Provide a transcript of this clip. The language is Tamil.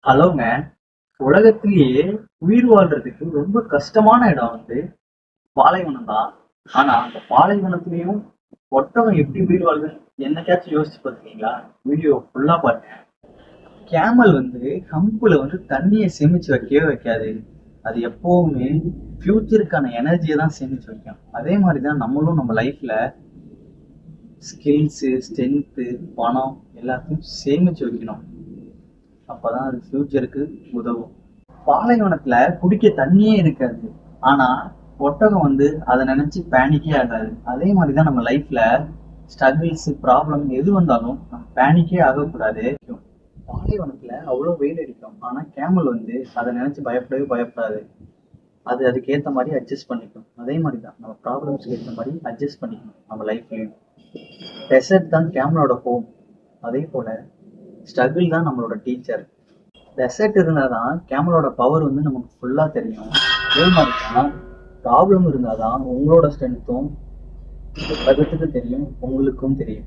ஹலோங்க. உலகத்திலேயே உயிர் வாழ்றதுக்கு ரொம்ப கஷ்டமான இடம் பாலைவனம் தான். ஆனா அந்த பாலைவனத்திலயும் ஒட்டகம் எப்படி உயிர் வாழ்வு என்னைக்காச்சும் யோசிச்சு பார்த்துருக்கீங்களா? வீடியோ ஃபுல்லா பாருங்க. கேமல் ஹம்புல தண்ணியை சேமிச்சு வைக்கவே வைக்காது. அது எப்பவுமே ஃபியூச்சருக்கான எனர்ஜியை தான் சேமிச்சு வைக்கும். அதே மாதிரிதான் நம்மளும் நம்ம லைஃப்ல ஸ்கில்ஸு, ஸ்ட்ரென்த்து, பணம் எல்லாத்தையும் சேமிச்சு வைக்கணும். அப்பதான் அது ஃபியூச்சருக்கு உதவும். பாலைவனத்துல குடிக்க தண்ணியே இருக்காது. ஆனா ஒட்டகம் அதை நினைச்சு பேனிக்கே ஆகாது. அதே மாதிரிதான் நம்ம லைஃப்ல ஸ்ட்ரகிள்ஸ், ப்ராப்ளம் எது வந்தாலும் நம்ம பேனிக்கே ஆகக்கூடாது. பாலைவனத்துல அவ்வளவு வெயில் அடிக்கும். ஆனா கேமல் அதை நினைச்சு பயப்படவே பயப்படாது. அது அதுக்கு ஏத்த மாதிரி அட்ஜஸ்ட் பண்ணிக்கும். அதே மாதிரிதான் நம்ம ப்ராப்ளம்ஸ்க்கு ஏற்ற மாதிரி அட்ஜஸ்ட் பண்ணிக்கணும் நம்ம லைஃப்லயும். டெசர்ட் தான் கேமலோட ஹோம். அதே போல ஸ்ட்ரகிள் தான் நம்மளோட டீச்சர். டெசர்ட் இருந்தாதான் கேமலோட பவர் நமக்கு ஃபுல்லா தெரியும். அதே மாதிரி தான் ப்ராப்ளம் இருந்தாதான் உங்களோட ஸ்ட்ரென்த்தும் உலகத்துக்கு தெரியும், உங்களுக்கும் தெரியும்.